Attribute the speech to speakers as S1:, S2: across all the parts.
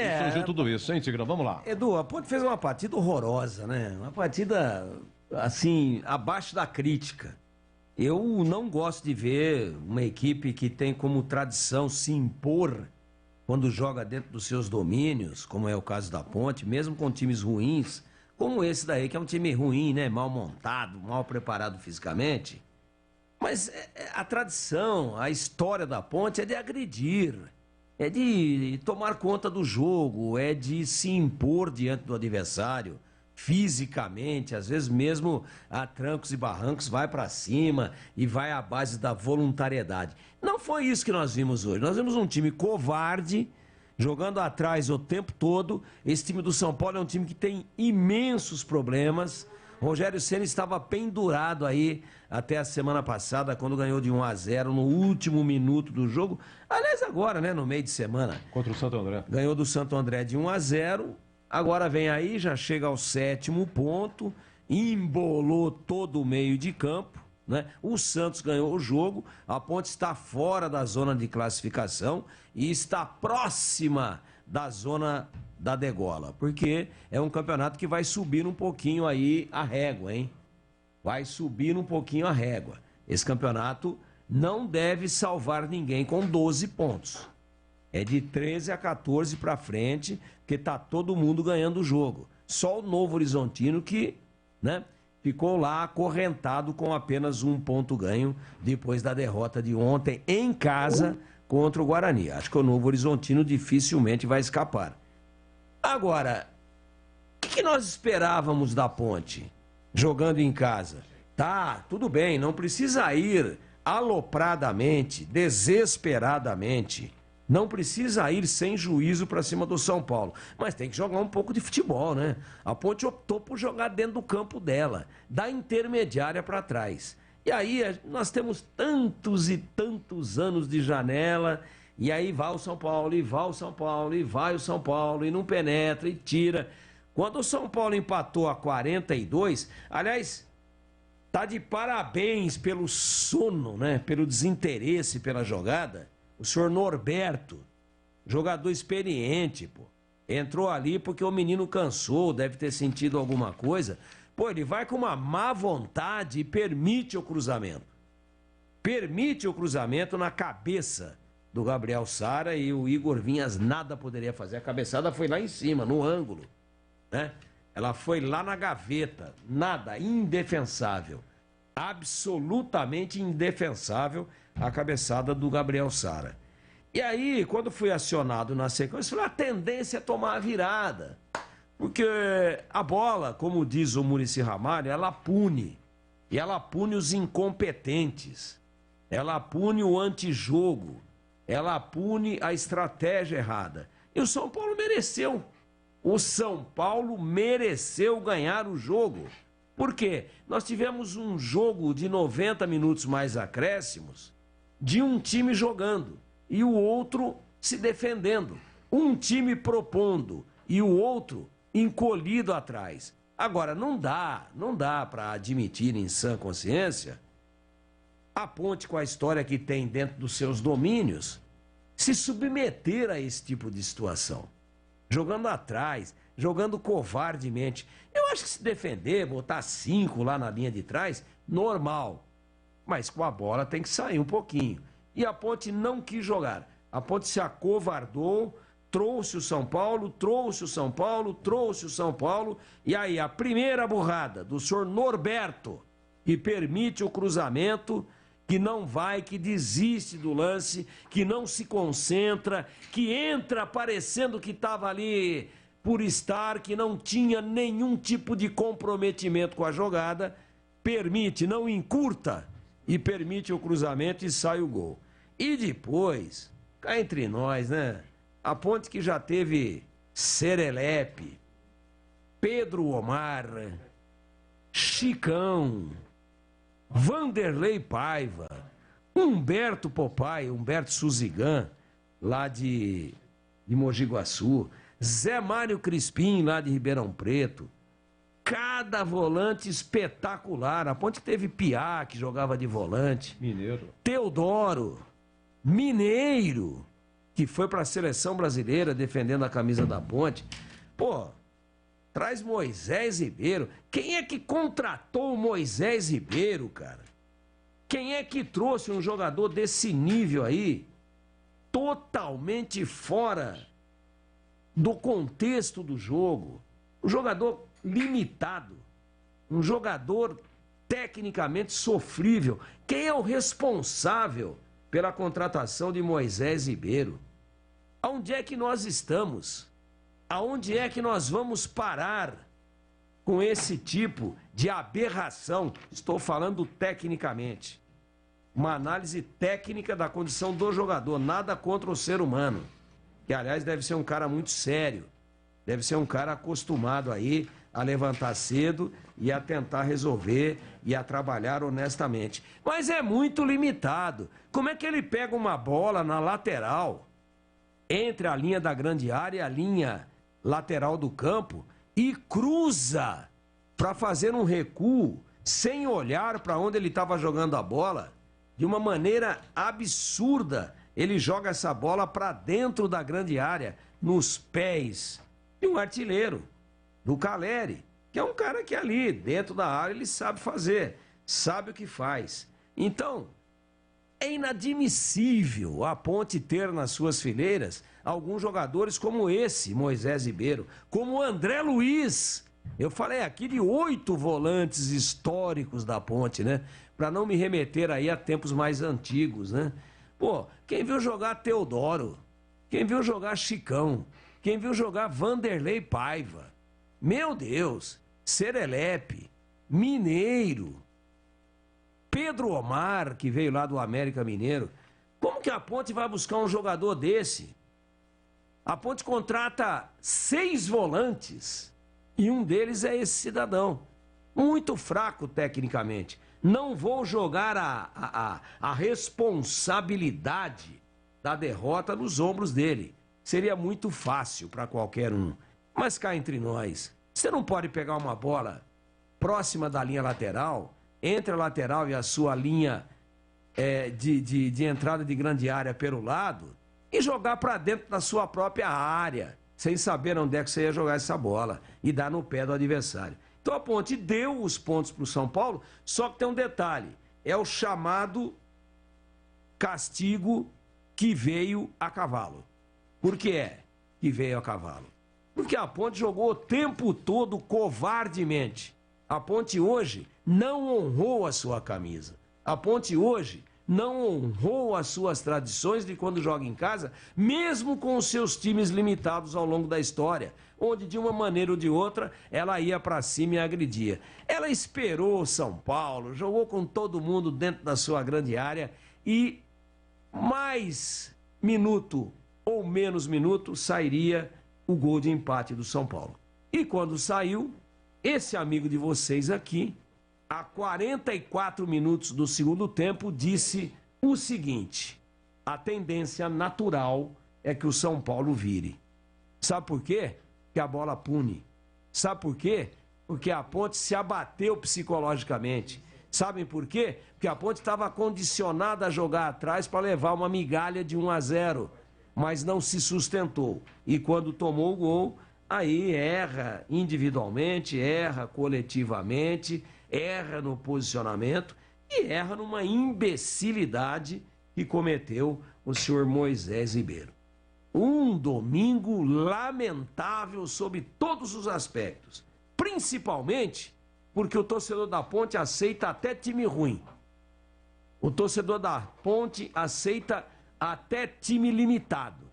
S1: E surgiu tudo isso, hein, Tigrão? Vamos lá.
S2: Edu, a Ponte fez uma partida horrorosa, né? Uma partida, assim, abaixo da crítica. Eu não gosto de ver uma equipe que tem como tradição se impor quando joga dentro dos seus domínios, como é o caso da Ponte, mesmo com times ruins, como esse daí, que é um time ruim, né? Mal montado, mal preparado fisicamente. Mas a tradição, a história da Ponte é de agredir, é de tomar conta do jogo, é de se impor diante do adversário, fisicamente, às vezes mesmo a trancos e barrancos, vai para cima e vai à base da voluntariedade. Não foi isso que nós vimos hoje. Nós vimos um time covarde, jogando atrás o tempo todo. Esse time do São Paulo é um time que tem imensos problemas. Rogério Ceni estava pendurado aí até a semana passada, quando ganhou de 1-0 no último minuto do jogo. Aliás, agora, né, no meio de semana.
S1: Contra o Santo André.
S2: Ganhou do Santo André de 1-0. Agora vem aí, já chega ao 7º ponto, embolou todo o meio de campo, né? O Santos ganhou o jogo, a Ponte está fora da zona de classificação e está próxima da zona da degola, porque é um campeonato que vai subir um pouquinho aí a régua, hein? Vai subir um pouquinho a régua. Esse campeonato não deve salvar ninguém com 12 pontos. É de 13 a 14 para frente, porque tá todo mundo ganhando o jogo. Só o Novo Horizontino que, né, ficou lá acorrentado com apenas 1 ponto ganho depois da derrota de ontem em casa contra o Guarani. Acho que o Novo Horizontino dificilmente vai escapar. Agora, o que nós esperávamos da Ponte jogando em casa? Tá, tudo bem, não precisa ir alopradamente, desesperadamente. Não precisa ir sem juízo para cima do São Paulo, mas tem que jogar um pouco de futebol, né? A Ponte optou por jogar dentro do campo dela, da intermediária para trás. E aí nós temos tantos e tantos anos de janela, e aí vai o São Paulo, e vai o São Paulo, e vai o São Paulo, e não penetra, e tira. Quando o São Paulo empatou a 42, aliás, tá de parabéns pelo sono, né? Pelo desinteresse pela jogada. O senhor Norberto, jogador experiente, pô, entrou ali porque o menino cansou, deve ter sentido alguma coisa. Pô, ele vai com uma má vontade e permite o cruzamento. Permite o cruzamento na cabeça do Gabriel Sara e o Igor Vinhas nada poderia fazer. A cabeçada foi lá em cima, no ângulo, né? Ela foi lá na gaveta, nada, indefensável. Absolutamente indefensável a cabeçada do Gabriel Sara. E aí, quando fui acionado na sequência, falei, a tendência é tomar a virada. Porque a bola, como diz o Muricy Ramalho, ela pune. E ela pune os incompetentes. Ela pune o antijogo. Ela pune a estratégia errada. E o São Paulo mereceu. O São Paulo mereceu ganhar o jogo. Por quê? Nós tivemos um jogo de 90 minutos mais acréscimos, de um time jogando e o outro se defendendo. Um time propondo e o outro encolhido atrás. Agora, não dá para admitir em sã consciência a Ponte, com a história que tem dentro dos seus domínios, se submeter a esse tipo de situação. Jogando atrás, jogando covardemente. Eu acho que se defender, botar 5 lá na linha de trás, normal. Mas com a bola tem que sair um pouquinho. E a Ponte não quis jogar. A Ponte se acovardou, trouxe o São Paulo, trouxe o São Paulo, trouxe o São Paulo. E aí a primeira burrada do senhor Norberto, que permite o cruzamento, que não vai, que desiste do lance, que não se concentra, que entra parecendo que estava ali por estar, que não tinha nenhum tipo de comprometimento com a jogada, permite, não encurta, e permite o cruzamento e sai o gol. E depois, cá entre nós, né? A Ponte que já teve Serelepe, Pedro Omar, Chicão, Vanderlei Paiva, Humberto Popai, Humberto Suzigan, lá de Mogi Guaçu, Zé Mário Crispim, lá de Ribeirão Preto. Cada volante espetacular. A Ponte teve Piá, que jogava de volante.
S1: Mineiro.
S2: Teodoro. Mineiro, que foi para a seleção brasileira defendendo a camisa da Ponte. Pô, traz Moisés Ribeiro. Quem é que contratou o Moisés Ribeiro, cara? Quem é que trouxe um jogador desse nível aí, totalmente fora do contexto do jogo? Um jogador limitado, um jogador tecnicamente sofrível. Quem é o responsável pela contratação de Moisés Ribeiro? Aonde é que nós estamos? Aonde é que nós vamos parar com esse tipo de aberração? Estou falando tecnicamente. Uma análise técnica da condição do jogador, nada contra o ser humano, que aliás deve ser um cara muito sério, deve ser um cara acostumado aí a levantar cedo e a tentar resolver e a trabalhar honestamente. Mas é muito limitado. Como é que ele pega uma bola na lateral, entre a linha da grande área e a linha lateral do campo, e cruza para fazer um recuo sem olhar para onde ele estava jogando a bola? De uma maneira absurda, ele joga essa bola para dentro da grande área, nos pés de um artilheiro, do Caleri, que é um cara que ali, dentro da área, ele sabe fazer, sabe o que faz. Então, é inadmissível a Ponte ter nas suas fileiras alguns jogadores como esse, Moisés Ribeiro, como o André Luiz. Eu falei aqui de 8 volantes históricos da Ponte, né? Para não me remeter aí a tempos mais antigos, né? Pô, quem viu jogar Teodoro, quem viu jogar Chicão, quem viu jogar Vanderlei Paiva, meu Deus, Serelepe, Mineiro, Pedro Omar, que veio lá do América Mineiro. Como que a Ponte vai buscar um jogador desse? A Ponte contrata 6 volantes e um deles é esse cidadão. Muito fraco tecnicamente. Não vou jogar a responsabilidade da derrota nos ombros dele. Seria muito fácil para qualquer um. Mas cá entre nós, você não pode pegar uma bola próxima da linha lateral, entre a lateral e a sua linha de entrada de grande área pelo lado, e jogar para dentro da sua própria área, sem saber onde é que você ia jogar essa bola, e dar no pé do adversário. Então a Ponte deu os pontos para o São Paulo, só que tem um detalhe, é o chamado castigo que veio a cavalo. Por que é que veio a cavalo? Porque a Ponte jogou o tempo todo covardemente. A Ponte hoje não honrou a sua camisa. A Ponte hoje não honrou as suas tradições de quando joga em casa, mesmo com os seus times limitados ao longo da história, onde de uma maneira ou de outra ela ia para cima e agredia. Ela esperou o São Paulo, jogou com todo mundo dentro da sua grande área e mais minuto ou menos minuto sairia o gol de empate do São Paulo. E quando saiu, esse amigo de vocês aqui, a 44 minutos do segundo tempo, disse o seguinte: a tendência natural é que o São Paulo vire. Sabe por quê? Porque a bola pune. Sabe por quê? Porque a Ponte se abateu psicologicamente. Sabem por quê? Porque a Ponte estava condicionada a jogar atrás para levar uma migalha de 1-0, mas não se sustentou. E quando tomou o gol, aí erra individualmente, erra coletivamente, erra no posicionamento e erra numa imbecilidade que cometeu o senhor Moisés Ribeiro. Um domingo lamentável sob todos os aspectos, principalmente porque o torcedor da Ponte aceita até time ruim. O torcedor da Ponte aceita até time limitado,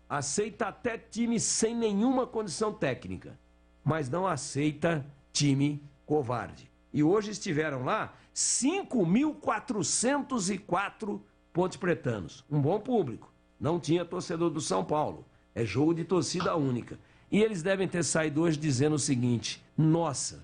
S2: aceita até time sem nenhuma condição técnica, mas não aceita time covarde. E hoje estiveram lá 5.404 pontepretanos, um bom público. Não tinha torcedor do São Paulo, é jogo de torcida única. E eles devem ter saído hoje dizendo o seguinte: nossa,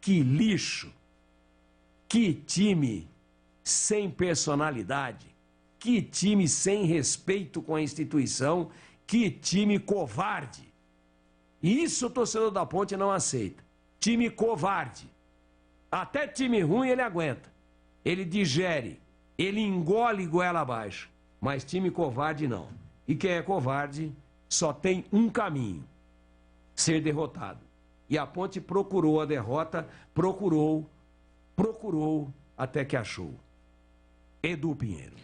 S2: que lixo, que time sem personalidade, que time sem respeito com a instituição, que time covarde. E isso o torcedor da Ponte não aceita. Time covarde. Até time ruim ele aguenta. Ele digere, ele engole goela abaixo. Mas time covarde não. E quem é covarde só tem um caminho: ser derrotado. E a Ponte procurou a derrota, procurou até que achou. Edu Pinheiro.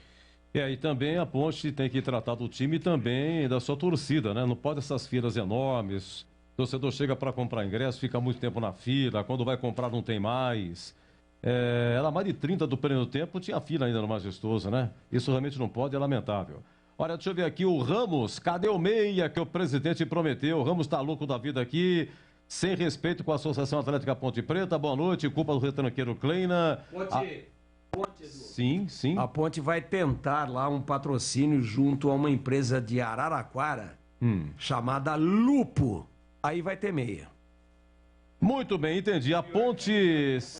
S1: E também a Ponte tem que tratar do time e também da sua torcida, né? Não pode essas filas enormes. O torcedor chega para comprar ingresso, fica muito tempo na fila, quando vai comprar não tem mais. Era mais de 30 do primeiro tempo, tinha fila ainda no Majestoso, né? Isso realmente não pode, é lamentável. Olha, deixa eu ver aqui o Ramos, cadê o meia que o presidente prometeu? O Ramos tá louco da vida aqui, sem respeito com a Associação Atlética Ponte Preta. Boa noite, culpa do retranqueiro Kleina.
S2: Ponte, Edu.
S1: Sim.
S2: A Ponte vai tentar lá um patrocínio junto a uma empresa de Araraquara, chamada Lupo. Aí vai ter meia.
S1: Muito bem, entendi. A Ponte